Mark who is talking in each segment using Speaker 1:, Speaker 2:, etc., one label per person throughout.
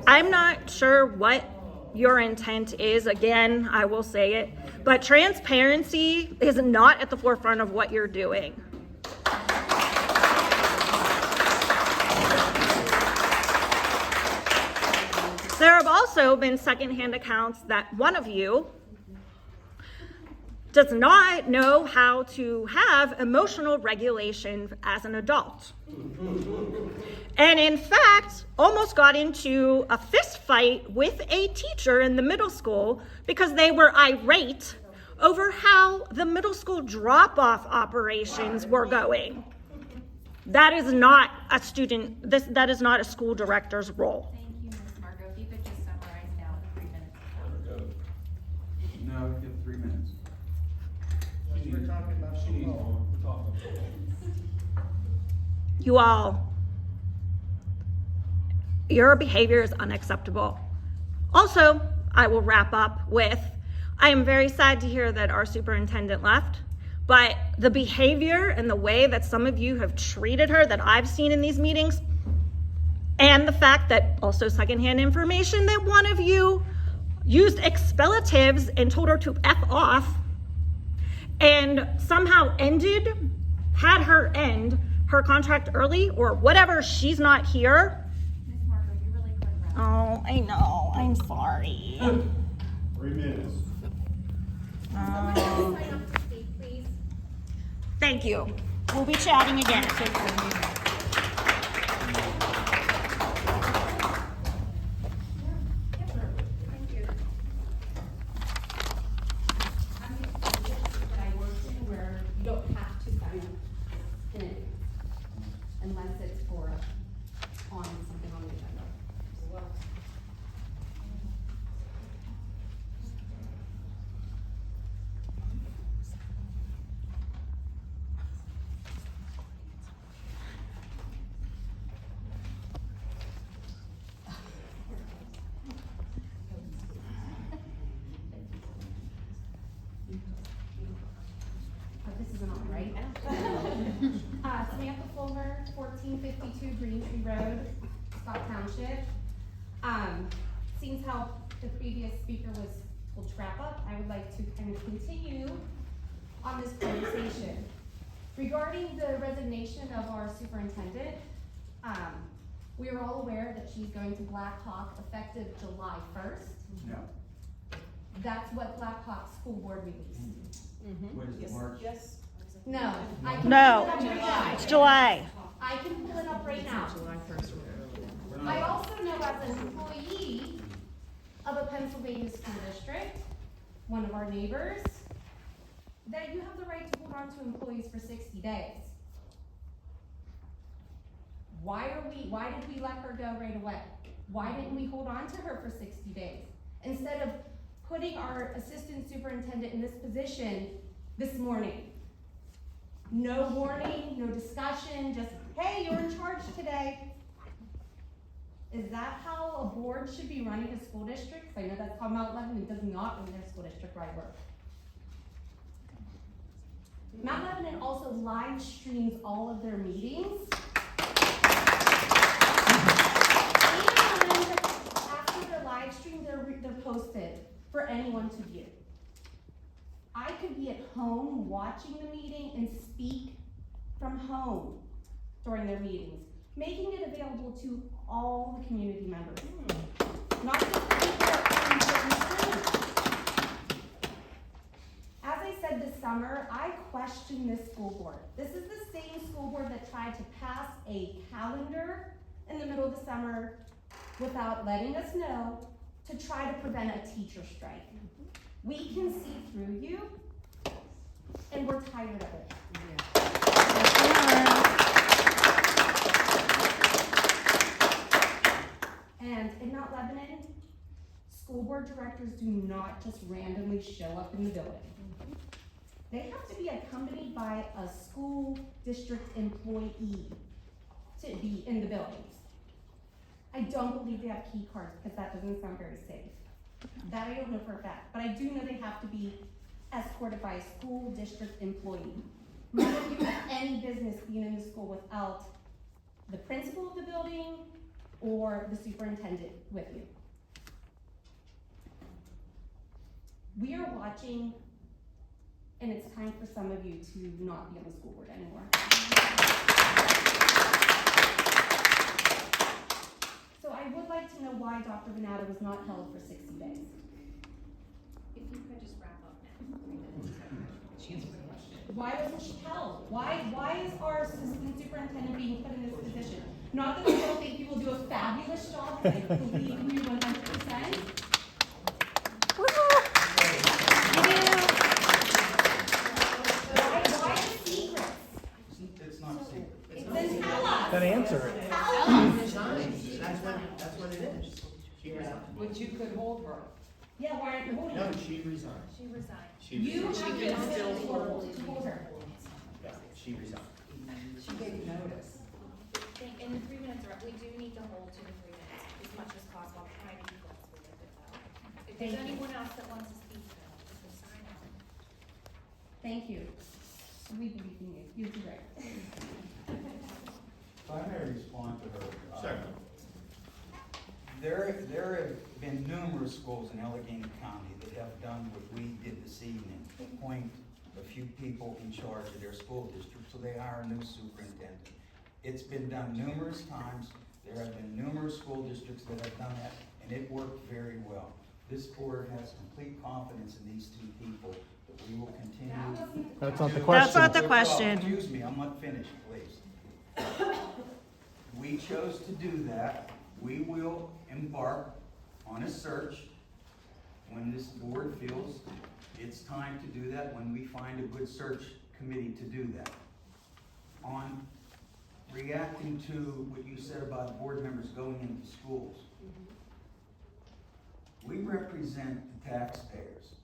Speaker 1: I'm not sure what your intent is. Again, I will say it, but transparency is not at the forefront of what you're doing. There have also been secondhand accounts that one of you does not know how to have emotional regulation as an adult. And in fact, almost got into a fist fight with a teacher in the middle school because they were irate over how the middle school drop-off operations were going. That is not a that is not a school director's role.
Speaker 2: Thank you, Ms. Margot. If you could just summarize now the 3 minutes.
Speaker 3: No, we have 3 minutes.
Speaker 4: We're talking about
Speaker 1: You all, your behavior is unacceptable. Also, I will wrap up with, I am very sad to hear that our superintendent left, but the behavior and the way that some of you have treated her that I've seen in these meetings, and the fact that also secondhand information that one of you used expellatives and told her to F off and somehow had her end her contract early or whatever, she's not here.
Speaker 2: Ms. Margot, you're really quick around.
Speaker 1: Oh, I know, I'm sorry.
Speaker 4: 3 minutes.
Speaker 2: Somebody else sign up to speak, please.
Speaker 1: Thank you. We'll be chatting again.
Speaker 2: Thank you.
Speaker 5: That I work in where you don't have to sign up in it unless it's for on something on the agenda. This isn't on, right? Samantha Fulmer, 1452 Green Tree Road, Scott Township. Seems how the previous speaker was told to wrap up, I would like to kind of continue on this conversation. Regarding the resignation of our superintendent, we are all aware that she's going to Black Hawk effective July 1st.
Speaker 3: Yeah.
Speaker 5: That's what Black Hawk School Board released.
Speaker 3: What is it, March?
Speaker 6: Yes.
Speaker 5: No, I can
Speaker 1: No,
Speaker 5: pull it up right now.
Speaker 1: it's July.
Speaker 5: I can pull it up right now.
Speaker 6: July 1st.
Speaker 5: I also know as an employee of a Pennsylvania school district, one of our neighbors, that you have the right to hold on to employees for 60 days. Why did we let her go right away? Why didn't we hold on to her for 60 days? Instead of putting our assistant superintendent in this position this morning. No warning, no discussion, just, hey, you're in charge today. Is that how a board should be running a school district? I know that's how Mount Lebanon does not run their school district where I work. Mount Lebanon also live streams all of their meetings. And after the live stream, they're posted for anyone to view. I could be at home watching the meeting and speak from home during their meetings, making it available to all the community members, not just the people that are in certain streams. As I said this summer, I question this school board. This is the same school board that tried to pass a calendar in the middle of the summer without letting us know to try to prevent a teacher strike. We can see through you, and we're tired of it. And in Mount Lebanon, school board directors do not just randomly show up in the building. They have to be accompanied by a school district employee to be in the buildings. I don't believe they have key cards because that doesn't sound very safe. That I don't know for a fact, but I do know they have to be escorted by a school district employee. None of you have any business being in the school without the principal of the building, or the superintendent with you. We are watching, and it's time for some of you to not be on the school board anymore. So I would like to know why Dr. Venata was not held for 60 days.
Speaker 2: If you could just wrap up now, 3 minutes. She answered the question.
Speaker 5: Why wasn't she held? Why is our assistant superintendent being put in this position? Not that I don't think you will do a fabulous job, I believe you 100%. Why the secrets?
Speaker 3: It's not secret.
Speaker 5: Then tell us.
Speaker 6: Then answer it.
Speaker 5: Tell us.
Speaker 4: That's what it is. She resigned.
Speaker 7: But you could hold her.
Speaker 5: Yeah, why aren't you holding
Speaker 4: No,
Speaker 5: her?
Speaker 4: she resigned.
Speaker 2: She resigned.
Speaker 4: She
Speaker 5: You
Speaker 4: resigned.
Speaker 5: have been still to hold her.
Speaker 4: Yeah, she resigned.
Speaker 7: She gave notice.
Speaker 2: In the 3 minutes, we do need to hold to the 3 minutes as much as possible. I'm trying to be flexible with it though. If there's
Speaker 5: Thank you.
Speaker 2: anyone else that wants to speak, just a sign out.
Speaker 5: Thank you. We believe in you. You do great.
Speaker 3: If I may respond to her.
Speaker 4: Certainly.
Speaker 3: There have been numerous schools in Allegheny County that have done what we did this evening, appoint a few people in charge of their school district, so they hire a new superintendent. It's been done numerous times. There have been numerous school districts that have done that, and it worked very well. This board has complete confidence in these two people, that we will continue.
Speaker 6: That's not the
Speaker 3: to-
Speaker 6: question.
Speaker 1: That's not the
Speaker 3: Well,
Speaker 1: question.
Speaker 3: Excuse me, I'm not finished, please. We chose to do that. We will embark on a search when this board feels it's time to do that, when we find a good search committee to do that. On reacting to what you said about board members going into schools. We represent the taxpayers.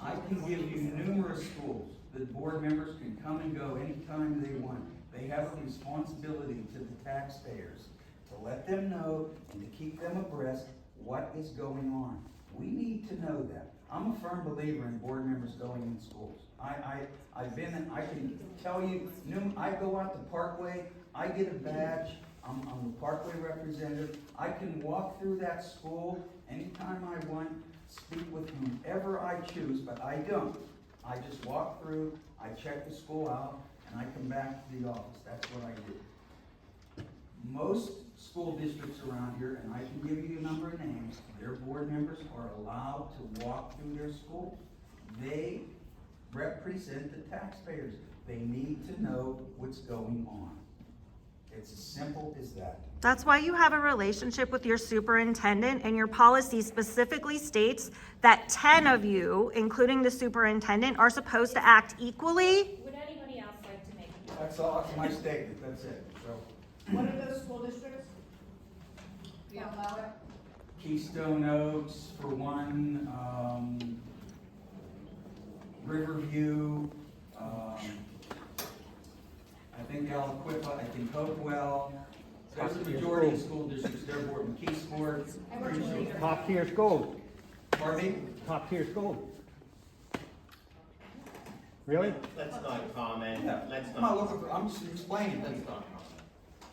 Speaker 3: I can give you numerous schools that board members can come and go anytime they want. They have a responsibility to the taxpayers to let them know and to keep them abreast what is going on. We need to know that. I'm a firm believer in board members going in schools. I can tell you, I go out to Parkway, I get a badge, I'm the Parkway representative. I can walk through that school anytime I want, speak with whomever I choose, but I don't. I just walk through, I check the school out, and I come back to the office. That's what I do. Most school districts around here, and I can give you a number of names, their board members are allowed to walk through their schools. They represent the taxpayers. They need to know what's going on. It's as simple as that.
Speaker 1: That's why you have a relationship with your superintendent, and your policy specifically states that 10 of you, including the superintendent, are supposed to act equally.
Speaker 2: Would anybody else like to make a comment?
Speaker 3: That's all, that's my statement, that's it. So,
Speaker 7: What are those school districts? Yeah. Allow it?
Speaker 3: Keystone Oaks for one, Riverview, I think Aliquippa, I think Hopewell. There's a majority of school districts, they're board, McKeesport, pretty sure.
Speaker 6: Top tier school.
Speaker 3: Pardon me?
Speaker 6: Top tier school. Really?
Speaker 4: Let's not comment.
Speaker 3: Yeah,
Speaker 4: Let's
Speaker 3: I'm not
Speaker 4: not.
Speaker 3: looking for, I'm just explaining to
Speaker 4: Let's
Speaker 3: you.
Speaker 4: not comment.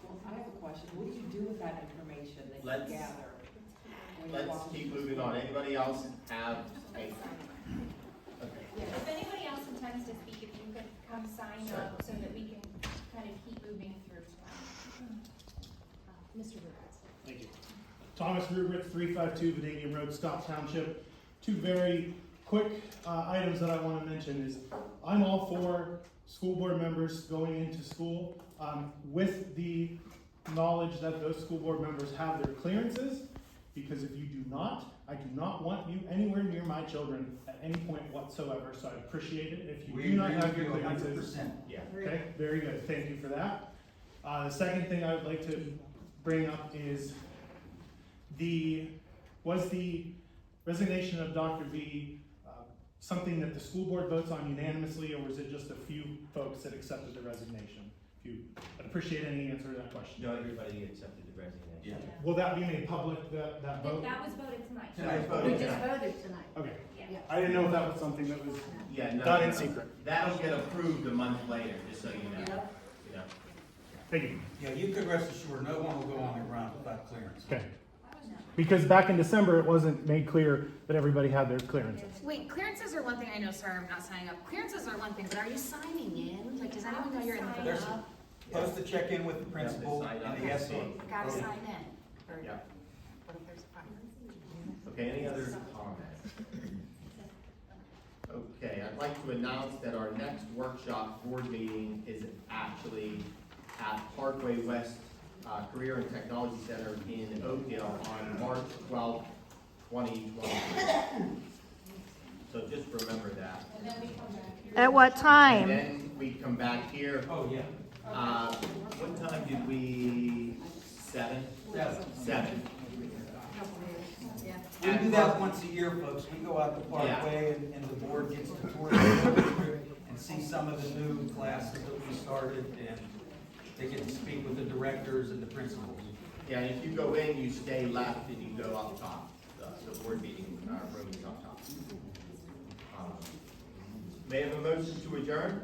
Speaker 7: Well, I have a question. What do you do with that information that
Speaker 4: Let's-
Speaker 7: you gather? when you
Speaker 4: Let's
Speaker 7: walk-
Speaker 4: keep moving on. Anybody else have a? Okay.
Speaker 2: If anybody else intends to speak, if you could come sign up so that we can kind of keep moving through. Mr. Rivers.
Speaker 8: Thank you. Thomas Rubrik, 352 Vanadium Road, Scott Township. Two very quick items that I want to mention is I'm all for school board members going into school with the knowledge that those school board members have their clearances, because if you do not, I do not want you anywhere near my children at any point whatsoever, so I appreciate it if you
Speaker 3: We
Speaker 8: do not
Speaker 3: agree
Speaker 8: have
Speaker 3: with
Speaker 8: your
Speaker 3: you
Speaker 8: clearances.
Speaker 3: 100%.
Speaker 4: Yeah.
Speaker 8: Okay, very good, thank you for that. The second thing I would like to bring up is was the resignation of Dr. V something that the school board votes on unanimously, or was it just a few folks that accepted the resignation? I'd appreciate any answer to that question.
Speaker 4: No, everybody accepted the resignation.
Speaker 3: Yeah.
Speaker 8: Will that be made public, that vote?
Speaker 2: That was voted tonight.
Speaker 3: Tonight's
Speaker 7: We
Speaker 3: vote.
Speaker 7: just voted tonight.
Speaker 8: Okay,
Speaker 2: Yeah.
Speaker 8: I didn't know if that was something that was
Speaker 4: Yeah, no.
Speaker 8: done in secret.
Speaker 4: That'll get approved a month later, just so you know.
Speaker 7: Yep.
Speaker 4: You know.
Speaker 8: Thank you.
Speaker 3: Yeah, you could rest assured, no one will go on the ground without clearance.
Speaker 8: Okay. Because back in December, it wasn't made clear that everybody had their clearances.
Speaker 9: Wait, clearances are one thing, I know, sorry, I'm not signing up. Clearances are one thing, but are you signing in? Like, does anyone know you're in the
Speaker 3: There's
Speaker 9: club?
Speaker 3: supposed to check in with the principal and the SE.
Speaker 9: Gotta sign in. Or
Speaker 4: Yeah.
Speaker 9: what if there's a fire?
Speaker 4: Okay, any other comments? Okay, I'd like to announce that our next workshop board meeting is actually at Parkway West Career and Technology Center in Oakdale on March 12th, 2023. So just remember that.
Speaker 1: At what
Speaker 4: And
Speaker 1: time?
Speaker 4: then we come back here.
Speaker 3: Oh, yeah.
Speaker 4: What time did we, 7? 7.
Speaker 3: We do that once a year, folks. We go out to Parkway and the board gets to tour the district and see some of the new classes that we started, and they get to speak with the directors and the principals.
Speaker 4: Yeah, and if you go in, you stay left and you go up top. The board meeting room is up top. May I have a motion to adjourn?